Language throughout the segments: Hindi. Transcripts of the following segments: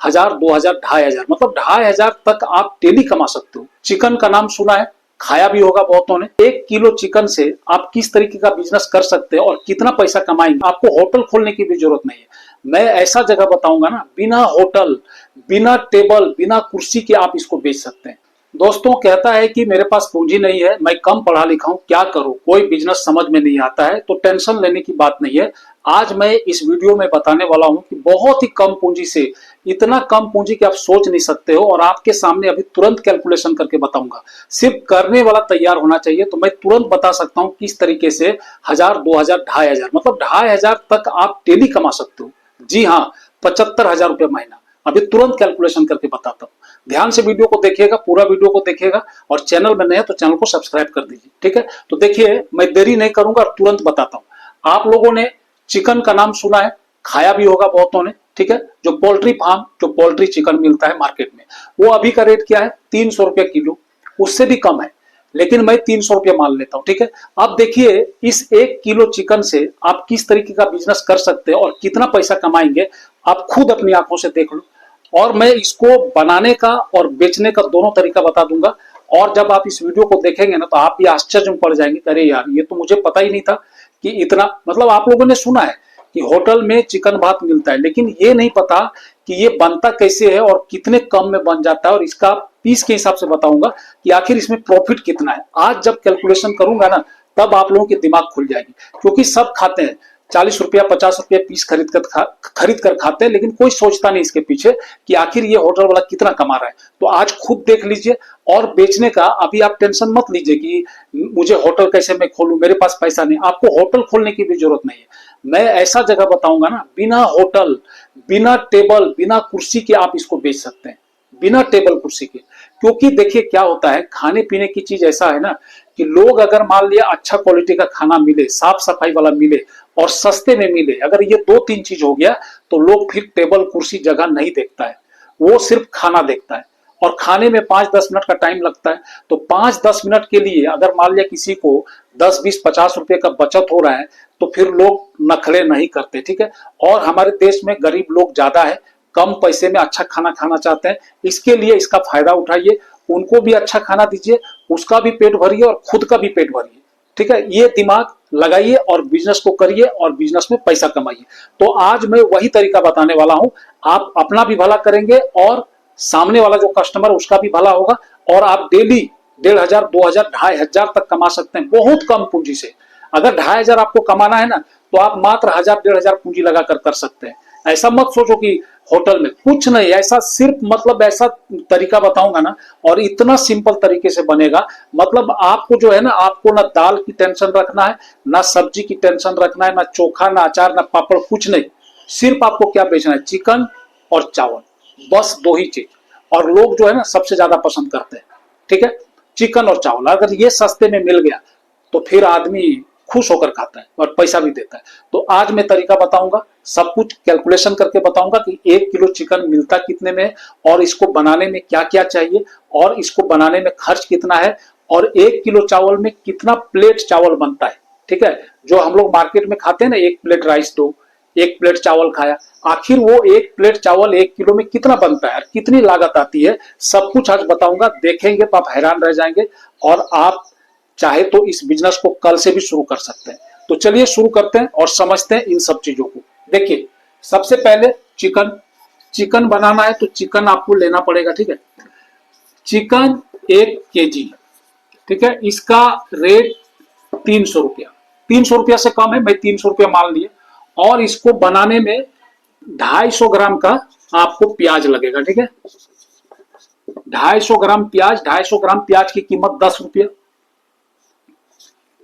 1000, 2000, 2500, मतलब 2500 तक आप डेली कमा सकते हो। चिकन का नाम सुना है, खाया भी होगा बहुतों ने। 1 किलो चिकन से आप किस तरीके का बिजनेस कर सकते हैं और कितना पैसा कमाएंगे। आपको होटल खोलने की भी जरूरत नहीं है। मैं ऐसा जगह बताऊंगा ना, बिना होटल, बिना टेबल, बिना कुर्सी के आप इसको बेच सकते हैं। दोस्तों, कहता है कि मेरे पास पूंजी नहीं है, मैं कम पढ़ा लिखा हूं, क्या करूं, कोई बिजनेस समझ में नहीं आता है, तो टेंशन लेने की बात नहीं है। आज मैं इस वीडियो में बताने वाला हूं कि बहुत ही कम पूंजी से, इतना कम पूंजी कि आप सोच नहीं सकते हो, और आपके सामने अभी तुरंत कैलकुलेशन करके बताऊंगा। सिर्फ करने वाला तैयार होना चाहिए, तो मैं तुरंत बता सकता हूं किस तरीके से 1000, 2000, 2500, मतलब 2500 तक आप डेली कमा सकते हो। जी हाँ, 75,000 रुपये महीना। अभी तुरंत कैलकुलेशन करके बताता हूँ। ध्यान से वीडियो को देखिएगा, पूरा वीडियो को देखिएगा, और चैनल में नए हैं तो चैनल को सब्सक्राइब कर दीजिए, ठीक है। तो देखिए, मैं देरी नहीं करूंगा और तुरंत बताता हूं। आप लोगों ने चिकन का नाम सुना है, खाया भी होगा बहुतों ने, ठीक है। जो पोल्ट्री फार्म, जो पोल्ट्री चिकन मिलता है मार्केट में, वो अभी का रेट क्या है? 300 रुपये किलो, उससे भी कम है, लेकिन मैं 300 रुपये मान लेता हूं, ठीक है। अब देखिए, इस 1 किलो चिकन से आप किस तरीके का बिजनेस कर सकते हैं और कितना पैसा कमाएंगे, आप खुद अपनी आंखों से देख लो। और मैं इसको बनाने का और बेचने का दोनों तरीका बता दूंगा। और जब आप इस वीडियो को देखेंगे ना, तो आप भी आश्चर्य में पड़ जाएंगे, अरे यार, ये तो मुझे पता ही नहीं था कि इतना, मतलब आप लोगों ने सुना है कि होटल में चिकन भात मिलता है, लेकिन ये नहीं पता कि ये बनता कैसे है और कितने कम में बन जाता है, और इसका पीस के हिसाब से बताऊंगा कि आखिर इसमें प्रॉफिट कितना है। आज जब कैलकुलेशन करूंगा ना, तब आप लोगों की दिमाग खुल जाएगी, क्योंकि सब खाते हैं 40 रुपया, 50 रुपया पीस खरीद कर खाते हैं, लेकिन कोई सोचता नहीं इसके पीछे कि आखिर ये होटल वाला कितना कमा रहा है। तो आज खुद देख लीजिए। और बेचने का अभी आप टेंशन मत लीजिए कि मुझे होटल कैसे मैं खोलूं, मेरे पास पैसा नहीं। आपको होटल खोलने की भी जरूरत नहीं है। मैं ऐसा जगह बताऊंगा ना, बिना होटल, बिना टेबल, बिना कुर्सी के आप इसको बेच सकते हैं, बिना टेबल कुर्सी के। क्योंकि देखिए क्या होता है, खाने पीने की चीज ऐसा है ना कि लोग अगर मान लिया अच्छा क्वालिटी का खाना मिले, साफ सफाई वाला मिले और सस्ते में मिले, अगर ये 2-3 चीज हो गया, तो लोग फिर टेबल कुर्सी जगह नहीं देखता है, वो सिर्फ खाना देखता है। और खाने में 5-10 मिनट का टाइम लगता है, तो 5-10 मिनट के लिए अगर मान लिया किसी को 10, 20, 50 रुपए का बचत हो रहा है, तो फिर लोग नखरे नहीं करते, ठीक है। और हमारे देश में गरीब लोग ज्यादा है, कम पैसे में अच्छा खाना खाना चाहते हैं, इसके लिए इसका फायदा उठाइए, उनको भी अच्छा खाना दीजिए, उसका भी पेट भरिए और खुद का भी पेट भरिए, ठीक है। ये दिमाग लगाइए और बिजनेस को करिए और बिजनेस में पैसा कमाइए। तो आज मैं वही तरीका बताने वाला हूं। आप अपना भी भला करेंगे और सामने वाला जो कस्टमर उसका भी भला होगा, और आप डेली 1500, 2000, 2500 तक कमा सकते हैं, बहुत कम पूंजी से। अगर 2500 आपको कमाना है ना, तो आप मात्र 1000, 1500 पूंजी लगाकर कर सकते हैं। ऐसा मत सोचो कि होटल में कुछ नहीं, ऐसा सिर्फ मतलब ऐसा तरीका बताऊंगा ना, और इतना सिंपल तरीके से बनेगा, मतलब आपको जो है ना, आपको ना दाल की टेंशन रखना है, ना सब्जी की टेंशन रखना है, ना चोखा, ना अचार, ना पापड़, कुछ नहीं। सिर्फ आपको क्या बेचना है? चिकन और चावल, बस 2 ही चीज। और लोग जो है ना सबसे ज्यादा पसंद करते हैं, ठीक है, चिकन और चावल। अगर ये सस्ते में मिल गया तो फिर आदमी खुश होकर खाता है और पैसा भी देता है। तो आज मैं तरीका बताऊंगा, सब कुछ कैलकुलेशन करके बताऊंगा कि 1 किलो चिकन मिलता कितने में, और इसको बनाने में क्या क्या चाहिए, और इसको बनाने में खर्च कितना है, और 1 किलो चावल में कितना प्लेट चावल बनता है, ठीक है। जो हम लोग मार्केट में खाते हैं ना, 1 प्लेट राइस दो, 1 प्लेट चावल खाया, आखिर वो 1 प्लेट चावल 1 किलो में कितना बनता है, कितनी लागत आती है, सब कुछ आज बताऊंगा। देखेंगे तो आप हैरान रह जाएंगे, और आप चाहे तो इस बिजनेस को कल से भी शुरू कर सकते हैं। तो चलिए शुरू करते हैं और समझते हैं इन सब चीजों को। देखिए, सबसे पहले चिकन बनाना है, तो चिकन आपको लेना पड़ेगा, ठीक है। चिकन 1 केजी, ठीक है, इसका रेट 300 रुपया, 300 रुपया से कम है, मैं 300 रुपया मान लिए। और इसको बनाने में 250 ग्राम का आपको प्याज लगेगा, ठीक है। 250 ग्राम प्याज, 250 ग्राम प्याज की कीमत 10 रुपया,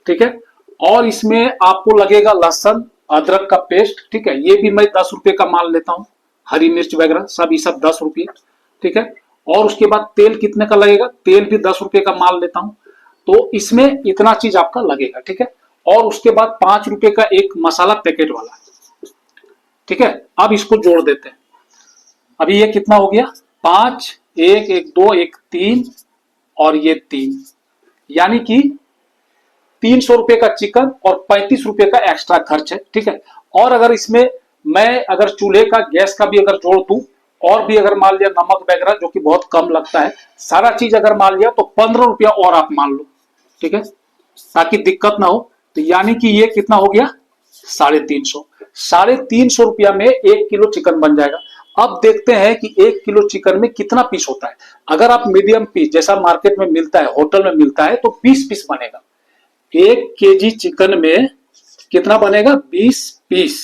ठीक है। और इसमें आपको लगेगा लहसुन अदरक का पेस्ट, ठीक है, ये भी मैं 10 रुपये का मान लेता हूं। हरी मिर्च वगैरह सब, ये सब 10 रुपये, ठीक है। और उसके बाद तेल कितने का लगेगा? तेल भी 10 रुपये का मान लेता हूं। तो इसमें इतना चीज आपका लगेगा, ठीक है। और उसके बाद 5 रुपये का एक मसाला पैकेट वाला, ठीक है। अब इसको जोड़ देते हैं। अभी ये कितना हो गया? 5, 1, 1, 2, 1, 3, और ये 3, यानी कि 300 रुपए का चिकन और 35 रुपए का एक्स्ट्रा खर्च है, ठीक है। और अगर इसमें मैं अगर चूल्हे का, गैस का भी अगर जोड़ दूं और भी अगर मान लिया नमक वगैरह जो कि बहुत कम लगता है, सारा चीज अगर मान लिया तो 15 रुपया और आप मान लो, ठीक है, ताकि दिक्कत ना हो। तो यानी कि ये कितना हो गया, 350। 350 रुपया में 1 किलो चिकन बन जाएगा। अब देखते हैं कि 1 किलो चिकन में कितना पीस होता है। अगर आप मीडियम पीस जैसा मार्केट में मिलता है, होटल में मिलता है, तो 20 पीस बनेगा। 1 केजी चिकन में कितना बनेगा, 20 पीस।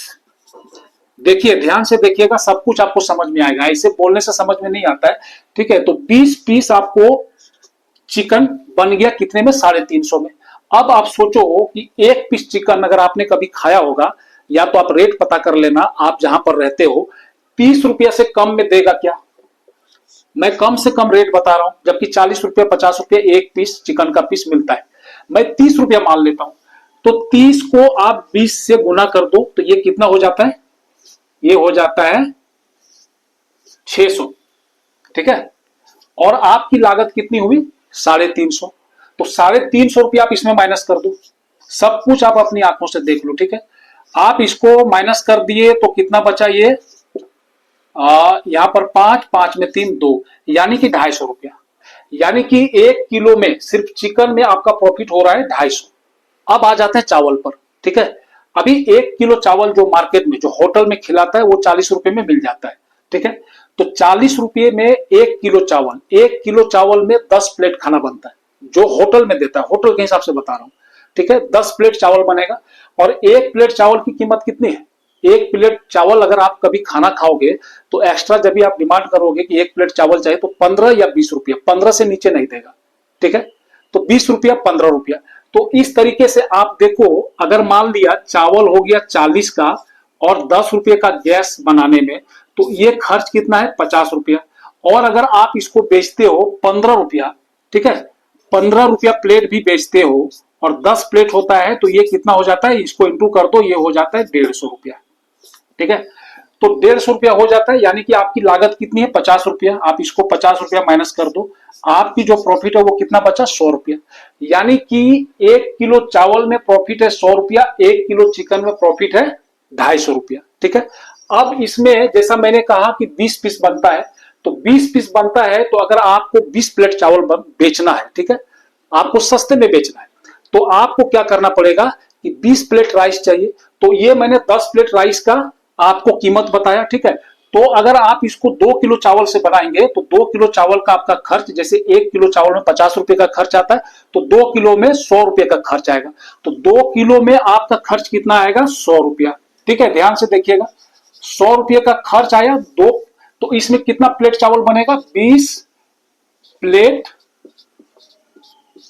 देखिए ध्यान से देखिएगा, सब कुछ आपको समझ में आएगा, ऐसे बोलने से समझ में नहीं आता है, ठीक है। तो 20 पीस आपको चिकन बन गया कितने में, 350 में। अब आप सोचो कि 1 पीस चिकन अगर आपने कभी खाया होगा, या तो आप रेट पता कर लेना, आप जहां पर रहते हो 30 रुपया से कम में देगा क्या। मैं कम से कम रेट बता रहा हूं, जबकि 40 रुपया 50 रुपया 1 पीस चिकन का पीस मिलता है। मैं 30 रुपया मान लेता हूं, तो 30 को आप 20 से गुना कर दो, तो ये कितना हो जाता है, ये हो जाता है 600, ठीक है। और आपकी लागत कितनी हुई, 350। तो 350 रुपया आप इसमें माइनस कर दो, सब कुछ आप अपनी आंखों से देख लो, ठीक है। आप इसको माइनस कर दिए तो कितना बचा, ये यहां पर 5, 5 में 3, 2, यानी कि 250 रुपया। यानी कि 1 किलो में सिर्फ चिकन में आपका प्रॉफिट हो रहा है 250। अब आ जाते हैं चावल पर, ठीक है। अभी 1 किलो चावल जो मार्केट में जो होटल में खिलाता है वो 40 रुपए में मिल जाता है, ठीक है। तो 40 रुपए में 1 किलो चावल, 1 किलो चावल में 10 प्लेट खाना बनता है, जो होटल में देता है, होटल के हिसाब से बता रहा हूं, ठीक है। 10 प्लेट चावल बनेगा। और 1 प्लेट चावल की कीमत कितनी है, 1 प्लेट चावल अगर आप कभी खाना खाओगे तो एक्स्ट्रा जब भी आप डिमांड करोगे कि 1 प्लेट चावल चाहिए, तो 15 या 20 रुपया, 15 से नीचे नहीं देगा, ठीक है। तो 20 रुपया 15 रुपया। तो इस तरीके से आप देखो, अगर मान लिया चावल हो गया 40 का और 10 रुपये का गैस बनाने में, तो ये खर्च कितना है, 50 रुपया। और अगर आप इसको बेचते हो 15 रुपया, ठीक है, 15 रुपया प्लेट भी बेचते हो और 10 प्लेट होता है, तो ये कितना हो जाता है, इसको इंटू कर दो, ये हो जाता है 150 रुपया, ठीक है। तो 150 रुपया हो जाता है, यानी कि आपकी लागत कितनी है, 50 रुपया। आप इसको 50 रुपया माइनस कर दो, आपकी जो प्रॉफिट है वो कितना बचा, 100 रुपया। यानी कि 1 किलो चावल में प्रॉफिट है 100 रुपया, 1 किलो चिकन में प्रॉफिट है 250 रुपया, ठीक है। अब इसमें जैसा मैंने कहा कि 20 पीस बनता है, तो 20 पीस बनता है, तो अगर आपको 20 प्लेट चावल बेचना है, ठीक है, आपको सस्ते में बेचना है, तो आपको क्या करना पड़ेगा कि 20 प्लेट राइस चाहिए। तो ये मैंने 10 प्लेट राइस का आपको कीमत बताया, ठीक है। तो अगर आप इसको 2 किलो चावल से बनाएंगे, तो 2 किलो चावल का आपका खर्च, जैसे 1 किलो चावल में 50 रुपए का खर्च आता है, तो 2 किलो में 100 रुपए का खर्च आएगा। तो 2 किलो में आपका खर्च कितना आएगा, 100 रुपया, ठीक है। ध्यान से देखिएगा, 100 रुपये का खर्च आया, दो, तो इसमें कितना प्लेट चावल बनेगा, 20 प्लेट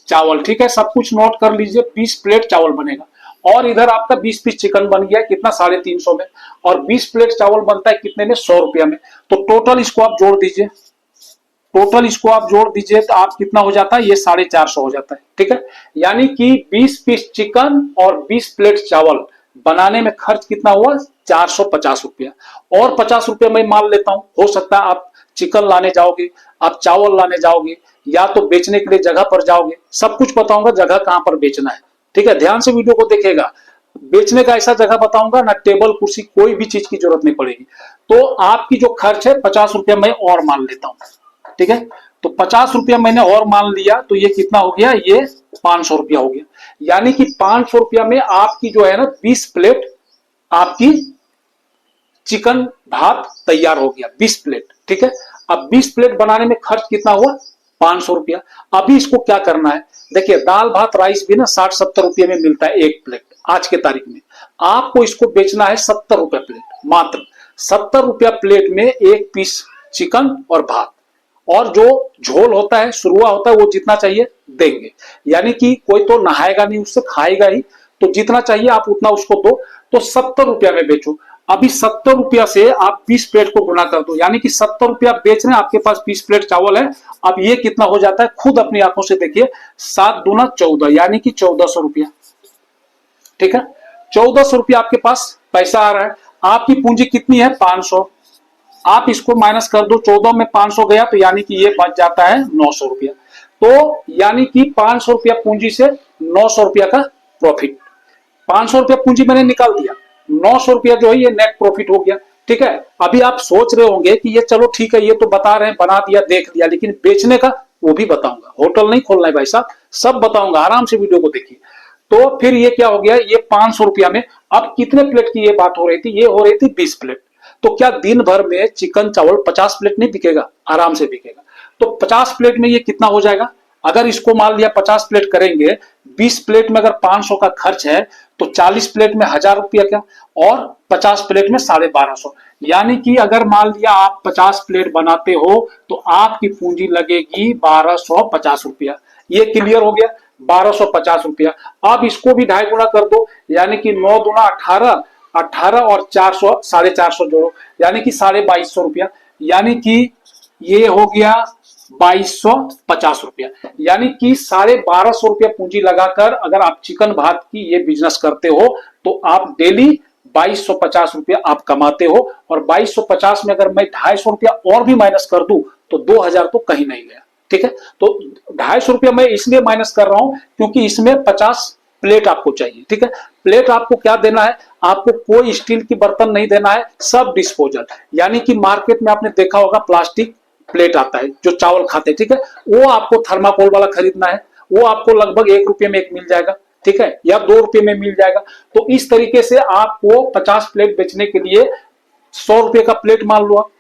चावल, ठीक है। सब कुछ नोट कर लीजिए, 20 प्लेट चावल बनेगा। और इधर आपका 20 पीस चिकन बन गया, कितना, 350 में। और 20 प्लेट चावल बनता है कितने में, 100 रुपया में। तो टोटल इसको आप जोड़ दीजिए, टोटल इसको आप जोड़ दीजिए, तो आप कितना हो जाता है, ये 450 हो जाता है, ठीक है। यानी कि 20 पीस चिकन और 20 प्लेट चावल बनाने में खर्च कितना हुआ, 450 रुपया। और 50 रुपया मैं मान लेता हूं, हो सकता है आप चिकन लाने जाओगे, आप चावल लाने जाओगे, या तो बेचने के लिए जगह पर जाओगे, सब कुछ बताऊंगा जगह कहां पर बेचना है, ठीक है। ध्यान से वीडियो को देखिएगा, बेचने का ऐसा जगह बताऊंगा ना, टेबल कुर्सी कोई भी चीज की जरूरत नहीं पड़ेगी। तो आपकी जो खर्च है 50 रुपया मैं और मान लेता हूं, ठीक है। तो 50 रुपया मैंने और मान लिया, तो ये कितना हो गया, ये 500 रुपया हो गया। यानी कि 500 रुपया में आपकी जो है ना 20 प्लेट आपकी चिकन भात तैयार हो गया, 20 प्लेट, ठीक है। अब 20 प्लेट बनाने में खर्च कितना हुआ, 500 रुपया। अभी इसको क्या करना है, देखिए दाल भात राइस भी ना 60-70 रुपये में मिलता है एक प्लेट आज के तारीख में। आपको इसको बेचना है 70 रुपया प्लेट, मात्र 70 रुपया प्लेट में 1 पीस चिकन और भात, और जो झोल होता है, सुरुआ होता है, वो जितना चाहिए देंगे। यानी कि कोई तो नहाएगा नहीं, उससे खाएगा ही, तो जितना चाहिए आप उतना उसको दो। तो 70 रुपया में बेचो। अभी 70 रुपया से आप 20 प्लेट को गुना कर दो, यानी कि 70 रुपया बेच रहे हैं, आपके पास 20 प्लेट चावल है। अब ये कितना हो जाता है, खुद अपनी आंखों से देखिए, 7 दूना 14, यानी कि 1400 रुपया, ठीक है। 1400 रुपया आपके पास पैसा आ रहा है। आपकी पूंजी कितनी है, 500। आप इसको माइनस कर दो, 14 में 500 गया, तो यानी कि ये बच जाता है 900 रुपया। तो यानी कि 500 रुपया पूंजी से 900 रुपया का प्रॉफिट। 500 रुपया पूंजी मैंने निकाल दिया, 900 रुपया जो है ये नेट प्रॉफिट हो गया। ठीक है। अभी आप सोच रहे होंगे कि ये चलो ठीक है, ये तो बता रहे हैं, बना दिया देख लिया, लेकिन बेचने का वो भी बताऊंगा। होटल नहीं खोलना है भाई साहब, सब बताऊंगा, आराम से वीडियो को देखिए। तो फिर ये क्या हो गया, ये 500 रुपया में अब कितने प्लेट की ये बात हो रही थी, ये हो रही थी 20 प्लेट। तो क्या दिन भर में चिकन चावल 50 प्लेट नहीं बिकेगा? आराम से बिकेगा। तो 50 प्लेट में ये कितना हो जाएगा? अगर इसको मान लिया 50 प्लेट करेंगे, 20 प्लेट में अगर 500 का खर्च है, तो 40 प्लेट में 1000 रुपया क्या, और 50 प्लेट में 1250। यानी कि अगर मान लिया आप 50 प्लेट बनाते हो तो आपकी पूंजी लगेगी 1250 रुपया। ये क्लियर हो गया, 1250 रुपया। अब इसको भी 2.5 गुना कर दो, यानी कि 9 दूना 18, 18 और 400, 450 जोड़ो, यानी कि 2250 रुपया। यानी कि ये हो गया 2250 रुपया। यानी कि 1250 रुपया पूंजी लगाकर अगर आप चिकन भात की ये बिजनेस करते हो तो आप डेली 2250 रुपया आप कमाते हो। और 2250 में अगर मैं 250 रुपया और भी माइनस कर दूं तो 2000 तो कहीं नहीं गया। ठीक है, तो 250 रुपया मैं इसलिए माइनस कर रहा हूं क्योंकि इसमें 50 प्लेट आपको चाहिए। ठीक है, प्लेट आपको क्या देना है, आपको कोई स्टील की बर्तन नहीं देना है, सब डिस्पोजल। यानी कि मार्केट में आपने देखा होगा प्लास्टिक प्लेट आता है जो चावल खाते हैं, ठीक है, वो आपको थर्माकोल वाला खरीदना है, वो आपको लगभग 1 रुपये में एक मिल जाएगा, ठीक है, या 2 रुपये में मिल जाएगा। तो इस तरीके से आपको 50 प्लेट बेचने के लिए 100 रुपये का प्लेट मान लो आप,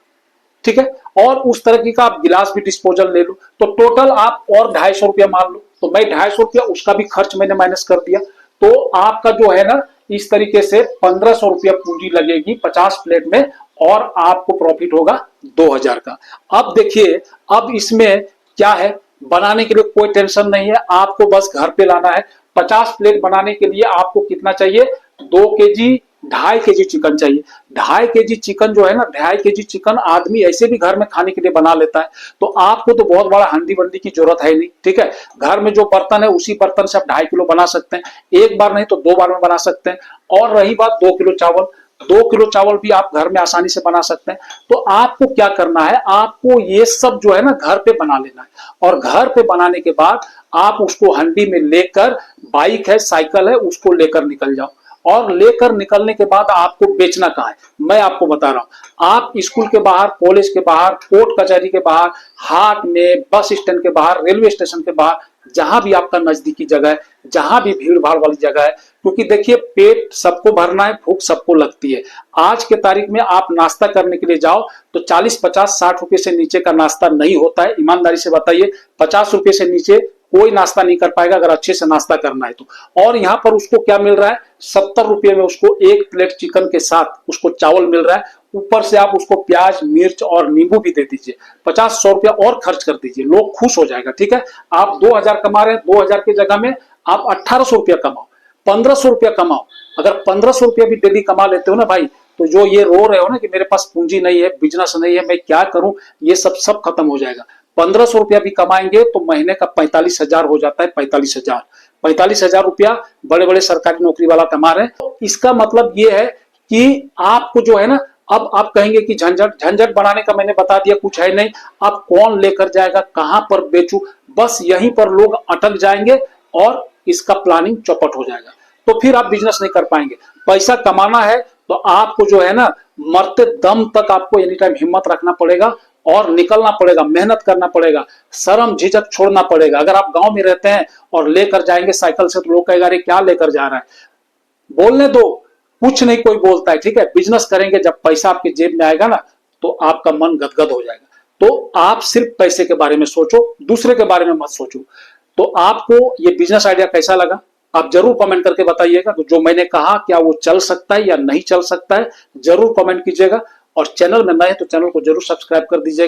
ठीक है, और उस तरह का आप गिलास भी डिस्पोजल ले लो, तो टोटल आप और 250 रुपया मान लो। तो मैं 250 रुपया उसका भी खर्च मैंने माइनस कर दिया। तो आपका जो है ना, इस तरीके से 1500 रुपया पूंजी लगेगी 50 प्लेट में, और आपको प्रॉफिट होगा 2000 का। अब देखिए, अब इसमें क्या है, बनाने के लिए कोई टेंशन नहीं है, आपको बस घर पे लाना है। 50 प्लेट बनाने के लिए आपको कितना चाहिए, 2 केजी, 2.5 केजी चिकन चाहिए। 2.5 केजी चिकन जो है ना, 2.5 केजी चिकन आदमी ऐसे भी घर में खाने के लिए बना लेता है, तो आपको तो बहुत बड़ा हंडी वंडी की जरूरत है नहीं। ठीक है, घर में जो बर्तन है उसी बर्तन से आप 2.5 किलो बना सकते हैं, एक बार नहीं तो 2 बार में बना सकते हैं। और रही बात 2 किलो चावल, 2 किलो चावल भी आप घर में आसानी से बना सकते हैं। तो आपको क्या करना है, आपको ये सब जो है ना घर पे बना लेना है, और घर पे बनाने के बाद आप उसको हंडी में लेकर, बाइक है, साइकिल है, उसको लेकर निकल जाओ। और लेकर निकलने के बाद आपको बेचना कहाँ है, मैं आपको बता रहा हूं। आप स्कूल के बाहर, कॉलेज के बाहर, कोर्ट कचहरी के बाहर, हाट में, बस स्टैंड के बाहर, रेलवे स्टेशन के बाहर, जहां भी आपका नजदीकी जगह है, जहां भी भीड़ भाड़ वाली जगह है। क्योंकि देखिए, पेट सबको भरना है, भूख सबको लगती है। आज के तारीख में आप नाश्ता करने के लिए जाओ तो 40, 50, 60 रुपए से नीचे का नाश्ता नहीं होता है। ईमानदारी से बताइए, 50 रुपए से नीचे कोई नाश्ता नहीं कर पाएगा अगर अच्छे से नाश्ता करना है तो। और यहाँ पर उसको क्या मिल रहा है, 70 रुपये में उसको 1 प्लेट चिकन के साथ उसको चावल मिल रहा है। ऊपर से आप उसको प्याज, मिर्च और नींबू भी दे दीजिए, 50-100 रुपया और खर्च कर दीजिए, लोग खुश हो जाएगा। ठीक है, आप 2000 कमा रहे हैं, 2000 की जगह में आप 1800 रुपया कमाओ, 1500 रुपया कमाओ। अगर 1500 रुपया भी डेली कमा लेते हो ना भाई, तो जो ये रो रहे हो ना कि मेरे पास पूंजी नहीं है, बिजनेस नहीं है, मैं क्या करूं, ये सब खत्म हो जाएगा। 1500 रुपया भी कमाएंगे तो महीने का 45,000 हो जाता है। 45,000 रुपया बड़े बड़े सरकारी नौकरी वाला कमा रहे हैं। तो इसका मतलब ये है कि आपको जो है ना, अब आप कहेंगे कि झंझट बनाने का मैंने बता दिया, कुछ है नहीं, अब कौन लेकर जाएगा, कहां पर बेचूं, बस यहीं पर लोग अटक जाएंगे और इसका प्लानिंग चौपट हो जाएगा। तो फिर आप बिजनेस नहीं कर पाएंगे। पैसा कमाना है तो आपको जो है ना, मरते दम तक आपको एनी टाइम हिम्मत रखना पड़ेगा और निकलना पड़ेगा, मेहनत करना पड़ेगा, शर्म झिझक छोड़ना पड़ेगा। अगर आप गांव में रहते हैं और लेकर जाएंगे साइकिल से तो लोग कहेगा अरे क्या लेकर जा रहा है, बोलने दो, कुछ नहीं कोई बोलता है। ठीक है, बिजनेस करेंगे, जब पैसा आपके जेब में आएगा ना तो आपका मन गदगद हो जाएगा। तो आप सिर्फ पैसे के बारे में सोचो, दूसरे के बारे में मत सोचो। तो आपको ये बिजनेस आइडिया कैसा लगा, आप जरूर कमेंट करके बताइएगा। तो जो मैंने कहा क्या वो चल सकता है या नहीं चल सकता है, जरूर कमेंट कीजिएगा। और चैनल में नए हैं तो चैनल को जरूर सब्सक्राइब कर दीजिएगा।